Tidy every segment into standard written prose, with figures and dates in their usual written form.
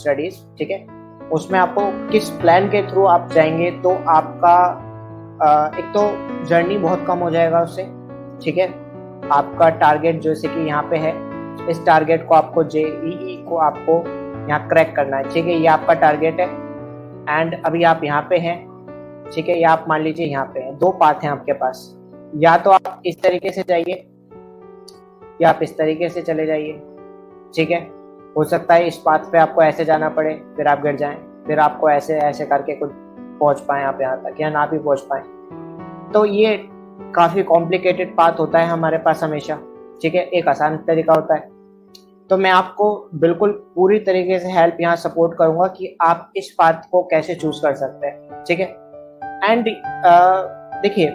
Studies, ठीक है। उसमें आपको किस प्लान के थ्रू आप जाएंगे तो आपका एक तो जर्नी बहुत कम हो जाएगा उससे, ठीक है। आपका टारगेट जैसे कि यहाँ पे है, इस टारगेट को आपको जेईई को आपको यहाँ क्रैक करना है, ठीक है। ये आपका टारगेट है एंड अभी आप यहाँ पे हैं, ठीक है। या आप मान लीजिए यहाँ पे हैं, दो पाथ हैं आपके पास, या तो आप इस तरीके से जाइए या आप इस तरीके से चले जाइए, ठीक है। हो सकता है इस पाथ पे आपको ऐसे जाना पड़े, फिर आप गिर जाएं, फिर आपको ऐसे ऐसे करके कुछ पहुंच पाए आप यहाँ तक, या ना भी पहुंच पाए। तो ये काफी कॉम्प्लिकेटेड पाथ होता है हमारे पास हमेशा, ठीक है। एक आसान तरीका होता है। तो मैं आपको बिल्कुल पूरी तरीके से हेल्प यहाँ सपोर्ट करूंगा कि आप इस पाथ को कैसे चूज कर सकते हैं, ठीक है। एंड देखिए,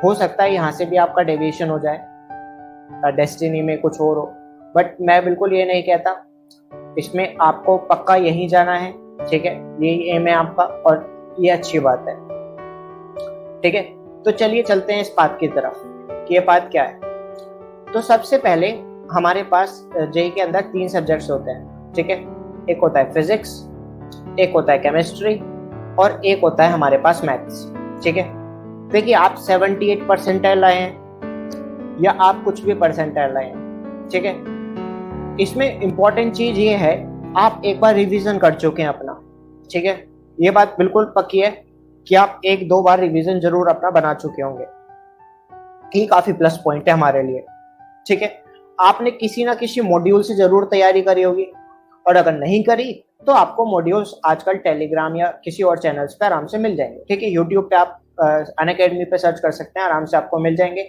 हो सकता है यहाँ से भी आपका डेविएशन हो जाए, डेस्टिनी में कुछ और हो, बट मैं बिल्कुल ये नहीं कहता। इसमें आपको पक्का यही जाना है, ठीक है। यही एम है आपका और ये अच्छी बात है, ठीक है। तो चलिए चलते हैं इस पाथ की तरफ कि ये पाथ क्या है। तो सबसे पहले हमारे पास जेई के अंदर 3 सब्जेक्ट्स होते हैं, ठीक है। एक होता है फिजिक्स, एक होता है केमिस्ट्री और एक होता है हमारे पास मैथ्स, ठीक है। देखिए, आप 78 परसेंटाइल लाए हैं या आप कुछ भी परसेंटाइल लाए हैं, ठीक है। इसमें इंपॉर्टेंट चीज ये है, आप एक बार रिवीजन कर चुके हैं अपना, ठीक है। ये बात बिल्कुल पक्की है कि आप 1-2 बार रिवीजन जरूर अपना बना चुके होंगे, कि काफी प्लस पॉइंट है हमारे लिए, ठीक है। आपने किसी ना किसी मॉड्यूल से जरूर तैयारी करी होगी, और अगर नहीं करी तो आपको मॉड्यूल्स आजकल टेलीग्राम या किसी और चैनल्स पे आराम से मिल जाएंगे, ठीक है। यूट्यूब पे आप अनअकैडमी पे सर्च कर सकते हैं, आराम से आपको मिल जाएंगे।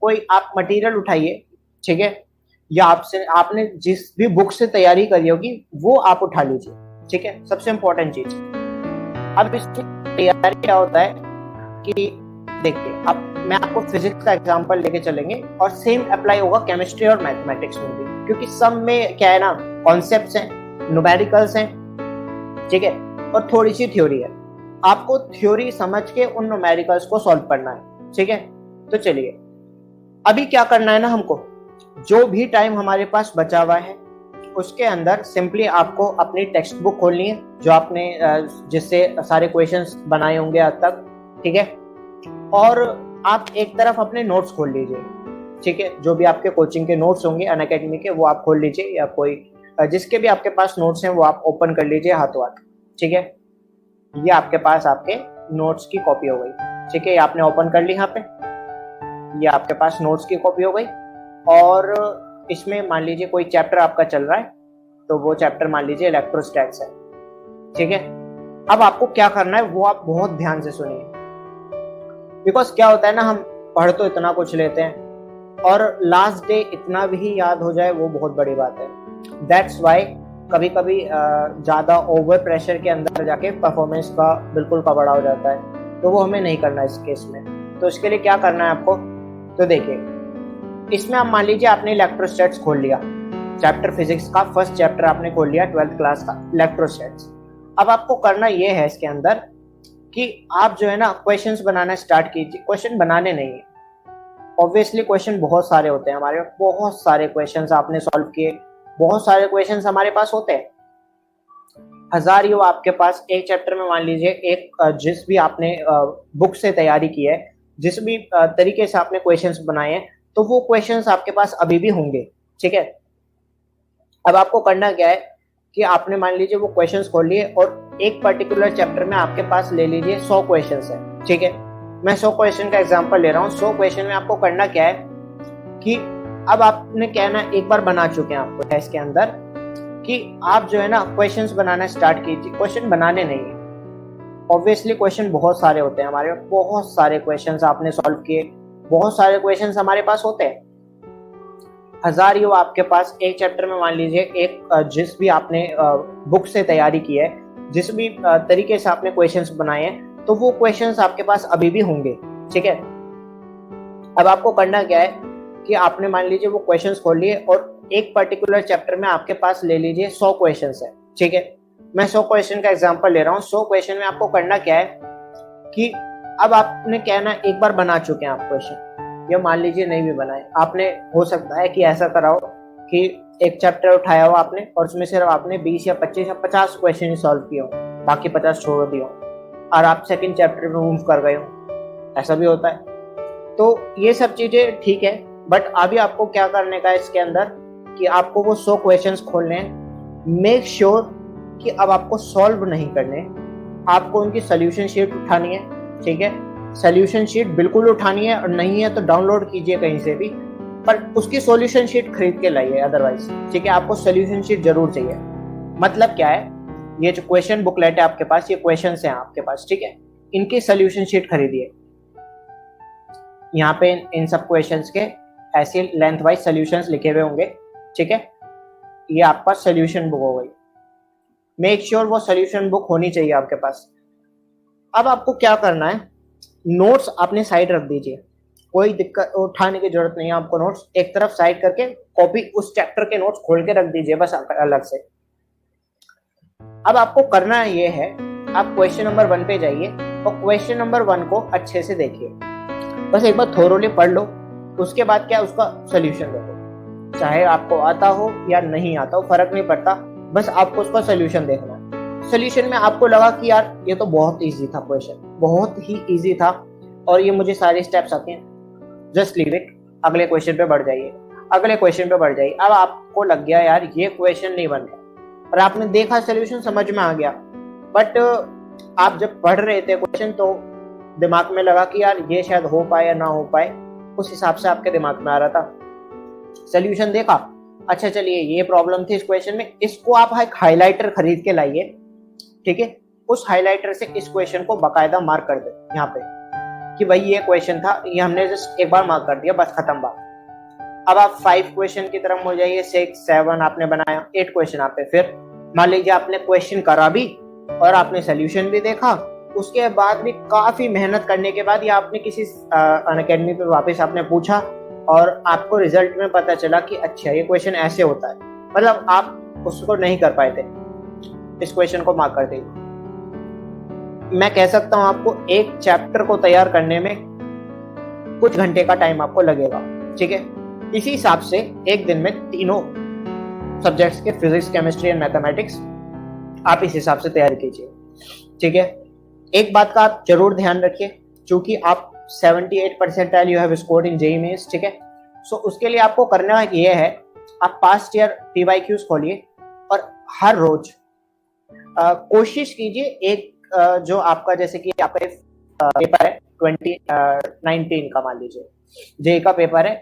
कोई आप मटेरियल उठाइए, ठीक है, या आपने जिस भी बुक से तैयारी करी होगी वो आप उठा लीजिए, ठीक है। सबसे इंपॉर्टेंट चीज। अब इसमें तैयारी क्या होता है कि देखिए, अब मैं आपको फिजिक्स का एग्जांपल लेके चलेंगे और सेम अप्लाई होगा केमिस्ट्री और मैथमेटिक्स में भी, क्योंकि सब में क्या है ना, कॉन्सेप्ट्स हैं, न्यूमेरिकल्स हैं, ठीक है, और थोड़ी सी थ्योरी है। आपको थ्योरी समझ के उन न्यूमेरिकल्स को सॉल्व करना है, ठीक है। तो चलिए, अभी क्या करना है ना, हमको जो भी टाइम हमारे पास बचा हुआ है उसके अंदर सिंपली आपको अपनी टेक्स्ट बुक खोलनी है, जो आपने जिससे सारे क्वेश्चंस बनाए होंगे आज तक, ठीक है। और आप एक तरफ अपने नोट्स खोल लीजिए, ठीक है। जो भी आपके कोचिंग के नोट्स होंगे अनअकैडमी के, वो आप खोल लीजिए, या कोई जिसके भी आपके पास नोट्स हैं वो आप ओपन कर लीजिए हाथों हाथ, ठीक है। ये आपके पास आपके नोट्स की कॉपी हो गई, ठीक है। ये आपने ओपन कर ली यहाँ पे, ये आपके पास नोट्स की कॉपी हो गई। और इसमें मान लीजिए कोई चैप्टर आपका चल रहा है, तो वो चैप्टर मान लीजिए इलेक्ट्रोस्टैट्स है, ठीक है। अब आपको क्या करना है वो आप बहुत ध्यान से सुनिए, बिकॉज क्या होता है ना, हम पढ़ तो इतना कुछ लेते हैं और लास्ट डे इतना भी याद हो जाए वो बहुत बड़ी बात है। दैट्स वाई कभी कभी ज्यादा ओवर प्रेशर के अंदर जाके परफॉर्मेंस का बिल्कुल कबड़ा हो जाता है, तो वो हमें नहीं करना इस केस में। तो इसके लिए क्या करना है आपको, तो देखिए, इसमें आप मान लीजिए आपने इलेक्ट्रोस्टैट्स खोल लिया, चैप्टर फिजिक्स का फर्स्ट चैप्टर आपने खोल लिया 12th क्लास का इलेक्ट्रोस्टैट्स। अब आपको करना ये है इसके अंदर कि आप जो है ना क्वेश्चंस बनाना स्टार्ट कीजिए। क्वेश्चन बनाने नहीं है, ऑब्वियसली क्वेश्चन बहुत सारे होते हैं हमारे, बहुत सारे क्वेश्चंस आपने सॉल्व किए, बहुत सारे क्वेश्चंस हमारे पास होते हैं, हजार ही आपके पास एक चैप्टर में। मान लीजिए एक जिस भी आपने बुक से तैयारी की है, जिस भी तरीके से आपने क्वेश्चंस बनाए हैं, तो वो क्वेश्चंस आपके पास अभी भी होंगे, ठीक है। अब आपको करना क्या है कि आपने मान लीजिए वो क्वेश्चंस खोल लिए और एक पर्टिकुलर चैप्टर में आपके पास ले लीजिए 100 क्वेश्चंस है, ठीक है। मैं 100 क्वेश्चन का एग्जांपल ले रहा हूँ। 100 क्वेश्चन में आपको करना क्या है कि अब आपने क्या है ना, एक बार बना चुके हैं आपको टेस्ट के अंदर, कि आप जो है ना क्वेश्चंस बनाना स्टार्ट कीजिए। क्वेश्चन बनाने नहीं है, ऑब्वियसली क्वेश्चन बहुत सारे होते हैं हमारे, बहुत सारे क्वेश्चंस आपने सॉल्व किए, बहुत सारे क्वेश्चंस हमारे पास होते हैं, हजार ही आपके पास एक चैप्टर में। मान लीजिए एक जिस भी आपने बुक से तैयारी की है, जिस भी तरीके से आपने क्वेश्चंस बनाए हैं, तो वो क्वेश्चंस आपके पास अभी भी होंगे, ठीक है। अब आपको करना क्या है कि आपने मान लीजिए वो क्वेश्चंस खोल लिए और एक पर्टिकुलर चैप्टर में आपके पास ले लीजिए 100 क्वेश्चंस है, ठीक है। मैं 100 क्वेश्चन का एग्जांपल ले रहा हूँ। 100 क्वेश्चन में आपको करना क्या है कि अब आपने क्या है ना, एक बार बना चुके हैं आप क्वेश्चन, या मान लीजिए नहीं भी बनाए, आपने हो सकता है कि ऐसा कराओ कि एक चैप्टर उठाया हो आपने और उसमें सिर्फ आपने 20 या 25 या 50 क्वेश्चन ही सॉल्व किए हो, बाकी 50 छोड़ दिए हो और आप सेकंड चैप्टर में मूव कर गए हो, ऐसा भी होता है। तो ये सब चीजें ठीक है, बट अभी आपको क्या करने का है इसके अंदर कि आपको वो 100 क्वेश्चंस खोलने हैं। मेक श्योर कि अब आपको सॉल्व नहीं करने, आपको उनकी सोल्यूशन शीट उठानी है, ठीक है। सोल्यूशन शीट बिल्कुल उठानी है, और नहीं है तो डाउनलोड कीजिए कहीं से भी, पर उसकी सॉल्यूशन शीट खरीद के लाइए अदरवाइज, ठीक है। आपको सॉल्यूशन शीट जरूर चाहिए। मतलब क्या है, ये जो क्वेश्चन बुकलेट है आपके पास, ये क्वेश्चंस हैं आपके पास, ठीक है, इनकी सॉल्यूशन शीट खरीदिए। यहाँ पे इन सब क्वेश्चंस के ऐसे लेंथ वाइज सॉल्यूशंस लिखे हुए होंगे, ठीक है। ये आपका सॉल्यूशन बुक हो गई। मेक श्योर वो सॉल्यूशन बुक होनी चाहिए आपके पास। अब आपको क्या करना है, नोट्स अपने साइड रख दीजिए, कोई दिक्कत उठाने की जरूरत नहीं है आपको। नोट्स एक तरफ साइड करके कॉपी उस चैप्टर के नोट्स खोल के रख दीजिए बस अलग से। अब आपको करना ये है, आप क्वेश्चन नंबर 1 पे जाइए और क्वेश्चन नंबर 1 को अच्छे से देखिए, बस एक बार थोरोली पढ़ लो। उसके बाद क्या, उसका सोल्यूशन देखो, चाहे आपको आता हो या नहीं आता हो फर्क नहीं पड़ता, बस आपको उसका सोल्यूशन देखना है। सोल्यूशन में आपको लगा कि यार ये तो बहुत इजी था, क्वेश्चन बहुत ही इजी था और ये मुझे सारे स्टेप्स आते हैं, जस्ट लीव इट, अगले क्वेश्चन पे बढ़ जाइए, अगले क्वेश्चन पे बढ़ जाइए। अब आपको लग गया यार ये क्वेश्चन नहीं बन रहा और आपने देखा सोल्यूशन समझ में आ गया, बट आप जब पढ़ रहे थे क्वेश्चन तो दिमाग में लगा कि यार ये शायद हो पाए या ना हो पाए, उस हिसाब से आपके दिमाग में आ रहा था। सोल्यूशन देखा, अच्छा चलिए ये प्रॉब्लम थी इस क्वेश्चन में, इसको आप एक हाइलाइटर खरीद के लाइए, ठीक है। उस हाइलाइटर से इस क्वेश्चन को बाकायदा मार्क कर दे यहाँ पे कि भाई ये क्वेश्चन था, ये हमने जस्ट एक बार मार्क कर दिया, बस खत्म बात। अब आप 5 क्वेश्चन की तरफ हो जाइए, 6 7 आपने बनाया, 8 क्वेश्चन आप पे। फिर मान लीजिए आपने क्वेश्चन करा भी और आपने सोल्यूशन भी देखा, उसके बाद भी काफी मेहनत करने के बाद या आपने किसी अनअकैडमी पे वापस आपने पूछा और आपको रिजल्ट में पता चला कि अच्छा ये क्वेश्चन ऐसे होता है, मतलब आप उसको नहीं कर पाए थे, इस क्वेश्चन को मार्क कर दीजिए। मैं कह सकता हूं आपको एक चैप्टर को तैयार करने में कुछ घंटे का टाइम आपको लगेगा, ठीक है। इसी हिसाब से एक दिन में तीनों सब्जेक्ट्स के फिजिक्स, केमिस्ट्री एंड मैथमेटिक्स आप इस हिसाब से तैयार कीजिए, ठीक है। एक बात का आप जरूर ध्यान रखिए, क्योंकि आप 78 percentile you have scored in JEE mains, ठीक है। सो उसके लिए आपको करना ये है, आप पास्ट ईयर पीवाईक्यूज खोलिए और हर रोज कोशिश कीजिए एक जो आपका जैसे कि आपका पेपर है 2019 का, मान लीजिए जेईई का पेपर है,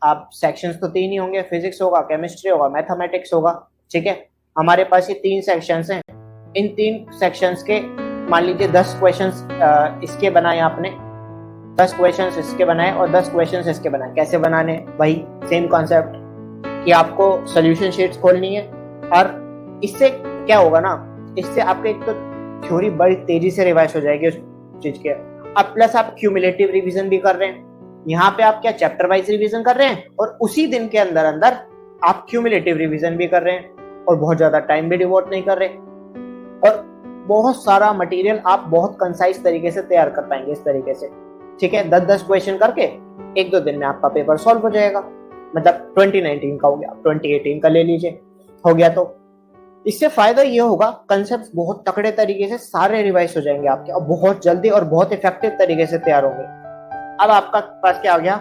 आप सेक्शंस तो 3 ही होंगे, फिजिक्स होगा, केमिस्ट्री होगा, मैथमेटिक्स होगा, ठीक है। हमारे पास ये 3 सेक्शंस हैं, इन 3 सेक्शंस के मान लीजिए 10 क्वेश्चंस इसके बनाए आपने, 10 क्वेश्चंस इसके बनाए और 10 क्वेश्चंस इसके बनाए। कैसे बनाने, वही सेम कॉन्सेप्ट कि आपको सॉल्यूशन शीट्स खोलनी है, और इससे क्या होगा ना, इससे आपके एक तो थ्योरी बड़ी तेजी से रिवाइज हो जाएगी उस चीज के, अब प्लस आप क्यूमुलेटिव रिवीजन भी कर रहे हैं। यहाँ पे आप क्या चैप्टर वाइज रिवीजन कर रहे हैं और उसी दिन के अंदर अंदर आप क्यूमुलेटिव रिवीजन भी कर रहे हैं और बहुत ज्यादा टाइम भी डिवोट नहीं कर रहे, और बहुत सारा मटेरियल आप बहुत कंसाइज तरीके से तैयार कर पाएंगे इस तरीके से, ठीक है। 10-10 क्वेश्चन करके 1-2 दिन में आपका पेपर सॉल्व हो जाएगा। मतलब 2019 का हो गया, 2018 का ले लीजिए, हो गया। तो इससे फायदा ये होगा, कंसेप्ट बहुत तकड़े तरीके से सारे रिवाइज हो जाएंगे आपके और बहुत जल्दी और बहुत इफेक्टिव तरीके से तैयार होंगे। अब आपका पास क्या आ गया,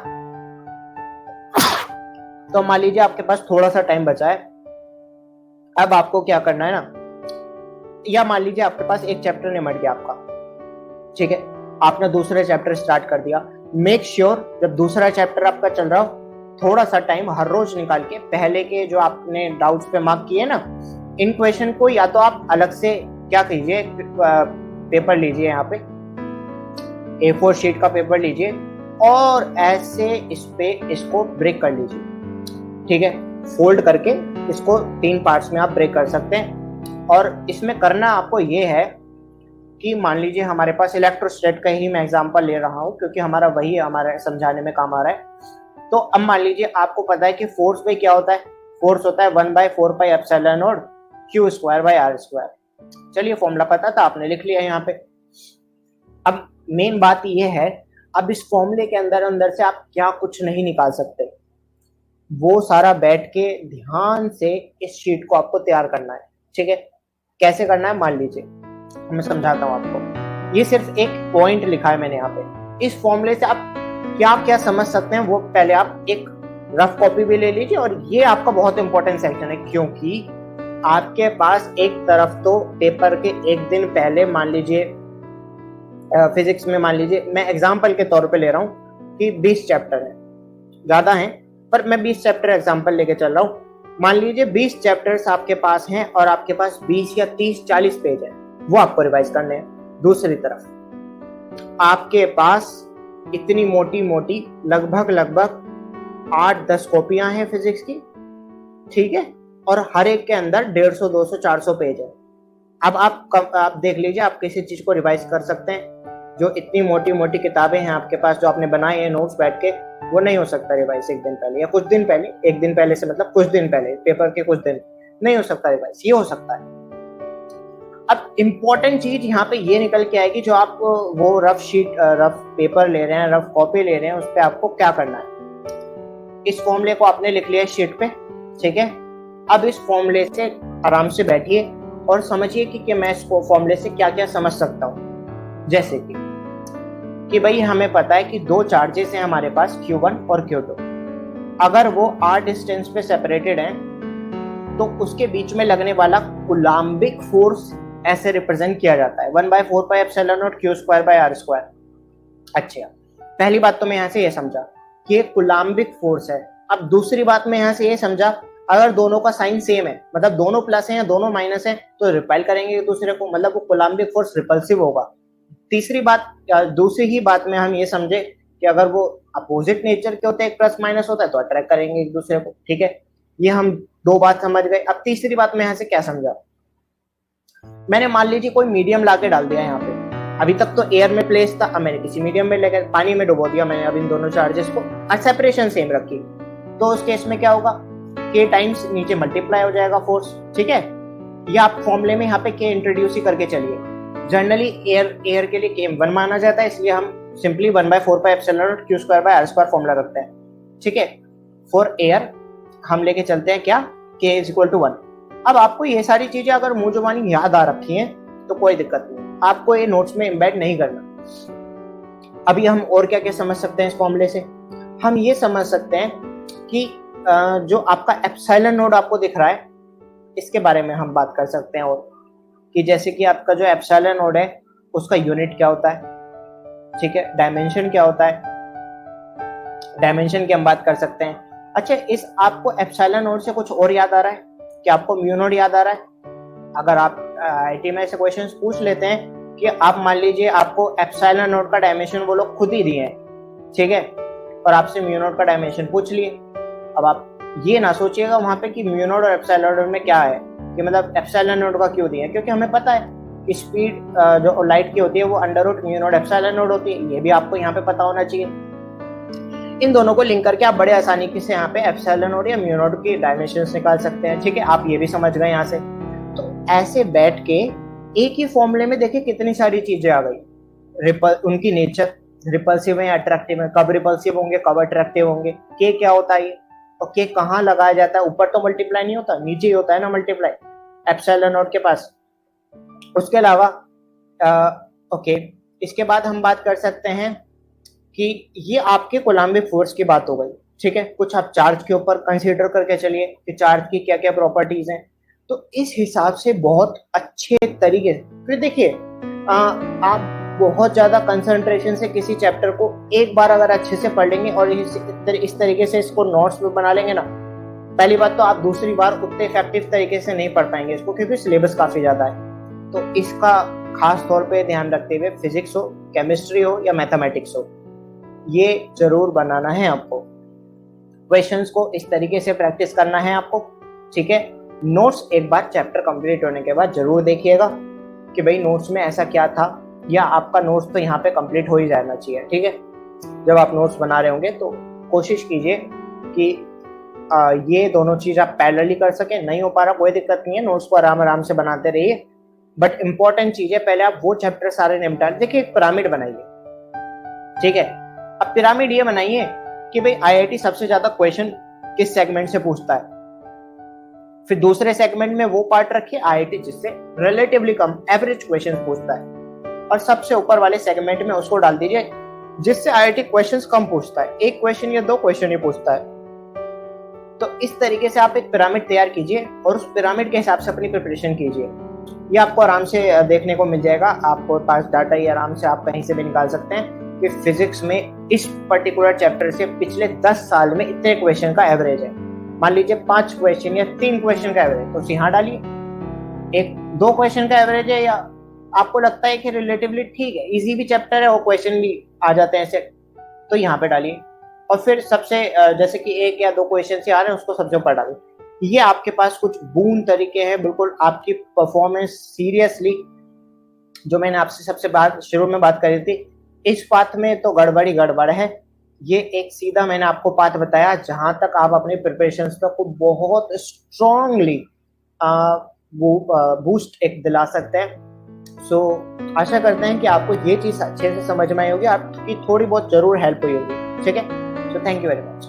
तो मान लीजिए आपके पास थोड़ा सा टाइम बचा है। अब आपको क्या करना है ना, या मान लीजिए आपके पास एक चैप्टर निमट गया आपका, ठीक है, आपने दूसरा चैप्टर स्टार्ट कर दिया। मेक श्योर जब दूसरा चैप्टर आपका चल रहा हो, थोड़ा सा टाइम हर रोज निकाल के पहले के जो आपने डाउट्स पे मार्क किए ना, इन क्वेश्चन को या तो आप अलग से क्या कीजिए, पेपर लीजिए, यहाँ पे A4 शीट का पेपर लीजिए और ऐसे इस पे इसको ब्रेक कर लीजिए, ठीक है। फोल्ड करके इसको 3 पार्ट्स में आप ब्रेक कर सकते हैं। और इसमें करना आपको ये है कि मान लीजिए हमारे पास इलेक्ट्रोस्टैट का ही मैं एग्जांपल ले रहा हूँ, क्योंकि हमारा वही हमारे समझाने में काम आ रहा है। तो अब मान लीजिए आपको पता है कि फोर्स पे क्या होता है, फोर्स होता है 1/4πε0 Q²/r²। चलिए फॉर्मूला पता था, आपने लिख लिया यहाँ पे। अब मेन बात ये है, अब इस फॉर्मूले के अंदर अंदर से आप क्या कुछ नहीं निकाल सकते, वो सारा बैठ के ध्यान से इस शीट को आपको तैयार करना है। ठीक है, कैसे करना है मान लीजिए, मैं समझाता हूँ आपको। ये सिर्फ एक पॉइंट लिखा है मैंने यहाँ पे। इस फॉर्मूले से आप क्या क्या समझ सकते हैं वो पहले आप एक रफ कॉपी भी ले लीजिए, और ये आपका बहुत इंपॉर्टेंट सेक्शन है, क्योंकि आपके पास एक तरफ तो पेपर के एक दिन पहले, मान लीजिए फिजिक्स में, मान लीजिए मैं एग्जाम्पल के तौर पे ले रहा हूँ कि 20 चैप्टर है, ज्यादा है पर मैं 20 चैप्टर एग्जाम्पल लेके चल रहा हूँ। मान लीजिए 20 चैप्टर्स आपके पास हैं और आपके पास 20 या 30-40 पेज है, वो आपको रिवाइज करने हैं। दूसरी तरफ आपके पास इतनी मोटी मोटी लगभग 8-10 कॉपियां हैं फिजिक्स की, ठीक है, और हर एक के अंदर 150, 200, 400 पेज है। अब आप देख लीजिए, आप किसी चीज को रिवाइज कर सकते हैं। जो इतनी मोटी मोटी किताबें हैं आपके पास, जो आपने बनाए हैं नोट्स बैठ के, वो नहीं हो सकता रिवाइज एक दिन पहले या कुछ दिन पहले। एक दिन पहले से मतलब कुछ दिन पहले, पेपर के कुछ दिन नहीं हो सकता रिवाइज, ये हो सकता है। अब इंपॉर्टेंट चीज यहाँ पे ये निकल के आएगी, जो आप वो रफ पेपर ले रहे हैं, रफ कॉपी ले रहे हैं, उस पर आपको क्या करना है। इस फॉर्मूले को आपने लिख लिया शीट पे, ठीक है। अब इस फॉर्मूले से आराम से बैठिए और समझिए कि मैं इस फॉर्मूले से क्या क्या समझ सकता हूँ। जैसे कि भाई हमें पता है कि दो चार्जेस हैं हमारे पास, Q1 और Q2। अगर वो r डिस्टेंस पे सेपरेटेड हैं तो उसके बीच में लगने वाला कूलम्बिक फोर्स ऐसे रिप्रेजेंट किया जाता है 1/4πε0 Q²/r²। अच्छा, पहली बात तो मैं यहाँ से ये समझा कि एक कूलम्बिक फोर्स है। अब दूसरी बात मैं यहाँ से ये समझा, अगर दोनों का साइन सेम है, मतलब दोनों प्लस है या दोनों माइनस है, तो रिपेल करेंगे एक दूसरे को, मतलब वो कूलम्बिक फोर्स रिपल्सिव होगा। दूसरी ही बात में हम ये समझे कि अगर वो अपोजिट नेचर के होते हैं, एक प्लस माइनस होता है, तो अट्रैक्ट करेंगे एक दूसरे को। ठीक है, ये हम दो बात समझ गए। अब तीसरी बात मैं यहाँ से क्या समझा, मैंने मान लीजिए कोई मीडियम लाके डाल दिया यहाँ पे। अभी तक तो एयर में प्लेस था, अब मैंने किसी मीडियम में लेकर पानी में डुबो दिया मैंने अब इन दोनों चार्जेस को, और सेपरेशन सेम रखी। तो उस केस में क्या होगा, K टाइम्स नीचे मल्टीप्लाई हो जाएगा फोर्स। ठीक है, ये आप फॉर्मूले में यहाँ पे K इंट्रोड्यूस ही करके चलिए। जनरली एयर के लिए K1 माना जाता है, इसलिए हम सिंपली 1/4πε0 Q²/r² फॉर्मूला रखते हैं। ठीक है, फॉर एयर हम लेके चलते हैं क्या, K = 1। अब आपको ये सारी चीजें अगर मुंह जुबानी याद आ रखी हैं तो कोई दिक्कत नहीं, आपको ये नोट्स में एम्बेड नहीं करना। अभी हम और क्या क्या समझ सकते हैं इस फॉर्मूले से, हम ये समझ सकते हैं कि जो आपका एप्सिलॉन नोड आपको दिख रहा है, इसके बारे में हम बात कर सकते हैं। और कि जैसे कि आपका जो एप्सिलॉन नोड है उसका यूनिट क्या होता है, ठीक है, डायमेंशन क्या होता है, डायमेंशन की हम बात कर सकते हैं। अच्छा, इस आपको एप्सिलॉन नोड से कुछ और याद आ रहा है क्या, आपको म्यू नोड याद आ रहा है? अगर आप आईटी में ऐसे क्वेश्चंस पूछ लेते हैं कि आप मान लीजिए आपको एप्सिलॉन नोड का डायमेंशन वो लोग खुद ही दिए हैं, ठीक है, और आपसे म्यू नोड का डायमेंशन पूछ लिए। अब आप ये ना सोचिएगा वहां पे कि म्यू नोड और एप्सिलॉन नोड में क्या है, कि मतलब एप्सिलॉन नोड का क्यों दिया है, क्योंकि हमें पता है कि स्पीड जो लाइट की होती है वो under root mu naught epsilon naught होती है। ये भी आपको यहाँ पे पता होना चाहिए। इन दोनों को लिंक करके आप बड़े आसानी से यहाँ पे एप्सिलॉन नोड या म्यू नोड की डायमेंशंस निकाल सकते हैं। ठीक है, आप ये भी समझ गए यहाँ से। तो ऐसे बैठ के एक ही फॉर्मूले में देखिए कितनी सारी चीजें आ गई, उनकी नेचर, रिपल्सिव है या अट्रैक्टिव है, कब रिपल्सिव होंगे कब अट्रैक्टिव होंगे, के क्या होता है, और के कहाँ लगाया जाता है, ऊपर तो मल्टीप्लाई नहीं होता, नीचे ही होता है ना मल्टीप्लाई एप्सिलॉन नोड के पास। उसके अलावा ओके, इसके बाद हम बात कर सकते हैं कि ये आपके कूलम्बिक फोर्स की बात हो गई। ठीक है, कुछ आप चार्ज के ऊपर कंसीडर करके चलिए कि चार्ज की क्या क्या प्रॉपर्टीज हैं। तो इस हिसाब से बहुत अच्छे तरीके से फिर देखिए, आप बहुत ज्यादा कंसंट्रेशन से किसी चैप्टर को एक बार अगर अच्छे से पढ़ लेंगे और इस तरीके से इसको नोट्स में बना लेंगे ना, पहली बात तो आप दूसरी बार उतने इफेक्टिव तरीके से नहीं पढ़ पाएंगे इसको, क्योंकि सिलेबस काफी ज्यादा है। तो इसका खास तौर पे ध्यान रखते हुए फिजिक्स हो, केमिस्ट्री हो या मैथमेटिक्स हो, ये जरूर बनाना है आपको। क्वेश्चंस को इस तरीके से प्रैक्टिस करना है आपको। ठीक है, नोट्स एक बार चैप्टर कंप्लीट होने के बाद जरूर देखिएगा कि भाई नोट्स में ऐसा क्या था, या आपका नोट्स तो यहाँ पे कंप्लीट हो ही जाना चाहिए। ठीक है, जब आप नोट्स बना रहे होंगे तो कोशिश कीजिए कि ये दोनों चीज आप पैरेलली कर सके। नहीं हो पा रहा कोई दिक्कत नहीं है, नोट्स को आराम आराम से बनाते रहिए, बट इंपॉर्टेंट चीज है पहले आप वो चैप्टर सारे निपटा। देखिए, एक पिरामिड बनाइए। ठीक है, अब पिरामिड ये बनाइए कि भाई आईआईटी सबसे ज्यादा क्वेश्चन किस सेगमेंट से पूछता है। फिर दूसरे सेगमेंट में वो पार्ट रखिए आईआईटी जिससे रिलेटिवली कम एवरेज क्वेश्चन पूछता है, और सबसे ऊपर वाले सेगमेंट में उसको डाल दीजिए जिससे आईआईटी क्वेश्चंस कम पूछता है, एक क्वेश्चन या दो क्वेश्चन ही पूछता है। तो इस तरीके से आप एक पिरामिड तैयार कीजिए और उस पिरामिड के हिसाब से अपनी प्रिपरेशन कीजिए। ये आपको आराम से देखने को मिल जाएगा, आपको पास डाटा ही आराम से आप कहीं से भी निकाल सकते हैं कि फिजिक्स में इस पर्टिकुलर चैप्टर से पिछले 10 साल में इतने क्वेश्चन का एवरेज है। मान लीजिए 5 क्वेश्चन या 3 क्वेश्चन का एवरेज, तो यहाँ डालिए। 1-2 क्वेश्चन का एवरेज है या आपको लगता है कि रिलेटिवली ठीक है, इजी भी चैप्टर है और क्वेश्चन भी आ जाते हैं ऐसे, तो यहाँ पे डालिए। और फिर सबसे जैसे कि 1 या 2 क्वेश्चन से आ रहे हैं उसको सबसे ऊपर डालिए। ये आपके पास कुछ बूंद तरीके हैं बिल्कुल आपकी परफॉर्मेंस सीरियसली, जो मैंने आपसे सबसे शुरू में बात करी थी, इस पाथ में तो गड़बड़ ही गड़बड़ है। ये एक सीधा मैंने आपको पाथ बताया जहां तक आप अपनी प्रिपरेशन को बहुत स्ट्रांगली बूस्ट एक दिला सकते हैं। सो आशा करते हैं कि आपको ये चीज अच्छे से समझ में आई होगी, आपकी थोड़ी बहुत जरूर हेल्प हुई होगी। ठीक है, so thank you very much.